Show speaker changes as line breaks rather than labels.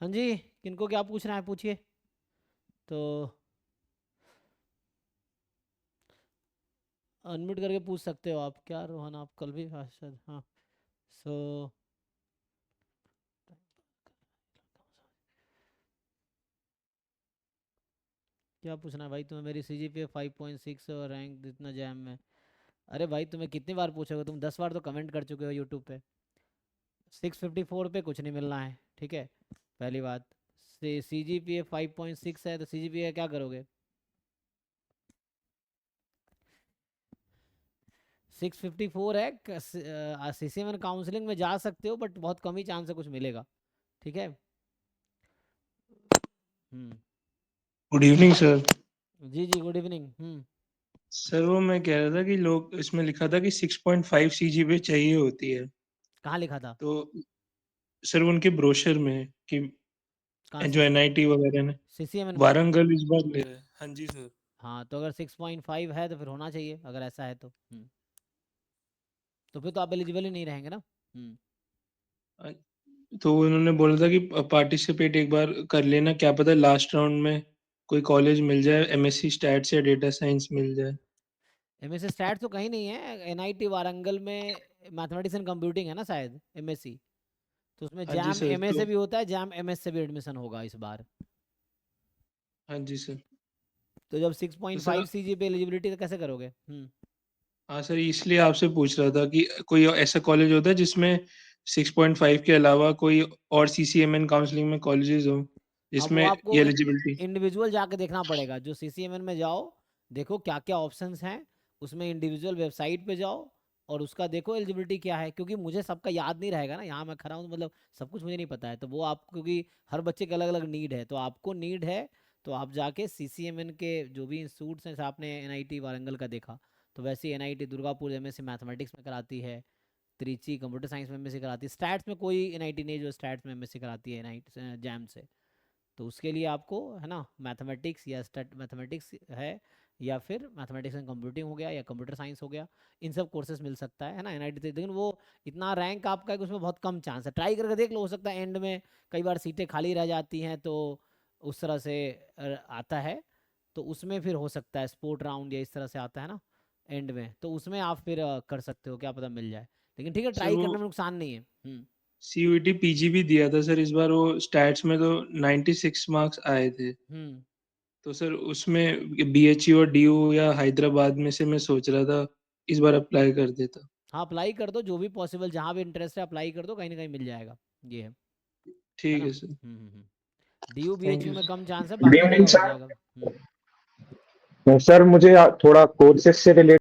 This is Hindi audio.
हाँ जी, किनको क्या पूछना है पूछिए। तो अनम्यूट करके पूछ सकते हो आप। क्या रोहन, आप कल भी शायद, हाँ। सो क्या पूछना है भाई तुम्हें? मेरी CGPA 5.6 और रैंक इतना जैम में। अरे भाई तुम्हें कितनी बार पूछोगे? तुम 10 बार तो कमेंट कर चुके हो यूट्यूब पे। 654 पे कुछ नहीं मिलना है, ठीक है। पहली बात, CGPA 5.6 है तो CGPA क्या करोगे? 654 है। CCMN काउंसलिंग में जा सकते हो बट बहुत कम ही चांस है कुछ मिलेगा, ठीक है। हम्म।
Good evening sir.
जी जी, गुड इवनिंग।
सर वो मैं कह रहा था कि लोग इसमें लिखा था कि 6.5 सीजीपीए चाहिए होती है।
कहाँ लिखा था?
तो सर उनके ब्रोशर में कि
कहाँ
जो
CC
एनआईटी वगैरह ने
CCMN में?
वारंगल इस बार ले रहा है। हाँ जी सर।
हाँ, तो अगर 6.5 है तो फिर होना चाहिए, अगर ऐसा है तो। तो फिर तो आप एलिजिबल ही नहीं रहेंगे ना।
तो उन्होंने बोला था कि पार्टिसिपेट एक बार कर लेना, क्या पता लास्ट राउंड में कोई कॉलेज मिल जाए, एमएससी स्टैट्स या डेटा साइंस मिल जाए।
MSc स्टैट तो कहीं नहीं है, NIT वारंगल में मैथमेटिक्स एंड कंप्यूटिंग है ना शायद MSc। तो उसमें
हाँ जी
जैम
सर।
MA
तो
से भी होता है, जैम MS से भी एडमिशन होगा इस बार।
हाँ जी सर।
तो जब
तो सर
6.5 CG पे एलिजिबिलिटी तो कैसे करोगे?
हाँ सर, इसलिए आपसे पूछ रहा था कि कोई ऐसा कॉलेज होता है जिसमें 6.5 के अलावा कोई और सीसीएमएन काउंसलिंग में कॉलेजेस हो
अब वो
जिसमें
आपको
ये एलिजिबिलिटी।
इंडिविजुअल जाके देखना पड़ेगा। जो CCMN में जाओ, देखो क्या क्या ऑप्शंस हैं, उसमें इंडिविजुअल वेबसाइट पे जाओ और उसका देखो एलिजिबिलिटी क्या है। क्योंकि मुझे सबका याद नहीं रहेगा ना, यहाँ मैं खड़ा हूँ मतलब सब कुछ मुझे नहीं पता है। तो वो आप, क्योंकि हर बच्चे के अलग अलग नीड है, तो आपको नीड है तो आप जाके CCMN के जो भी इंस्टीट्यूट्स हैं, जैसे आपने NIT वारंगल का देखा, तो वैसे ही NIT दुर्गापुर MSc मैथमेटिक्स में कराती है, त्रिची कंप्यूटर साइंस में MSc कराती है, स्टैट्स में कोई NIT नहीं जो स्टैट्स में MSc कराती है NIT जैम से। तो उसके लिए आपको है ना, मैथमेटिक्स या स्टैट मैथमेटिक्स है, या फिर मैथमेटिक्स एंड कंप्यूटिंग हो गया, या कंप्यूटर साइंस हो गया। इन सब कोर्सेज मिल सकता है ना NIT से। लेकिन वो इतना रैंक आपका है कि उसमें बहुत कम चांस है। ट्राई करके देख लो, हो सकता है एंड में कई बार सीटें खाली रह जाती हैं, तो उस तरह से आता है। तो उसमें फिर हो सकता है स्पोर्ट राउंड या इस तरह से आता है ना एंड में, तो उसमें आप फिर कर सकते हो, क्या पता मिल जाए। लेकिन ठीक है,
सर
ट्राई
वो
करने में नुकसान नहीं है।
सीयूईटी पीजी भी दिया था सर इस बार, वो स्टैट्स में तो 96 मार्क्स आए थे।
हम्म।
तो सर उसमें बीएचयू और डीयू या हैदराबाद में से मैं सोच रहा था इस बार अप्लाई कर देता।
हाँ, अप्लाई कर दो, जो भी पॉसिबल, जहाँ भी इंटरेस्ट है अप्लाई कर दो, कहीं ना कहीं मिल जाएगा। ये है
ठीक
ना।
है sir.
DU
thank
BHU
you
में
सर।
कम चांस है,
गुड
बाकी
इवनिंग
जगह हो
सर।
जाएगा।
सर मुझे थोड़ा कोर्सेज से रिलेटेड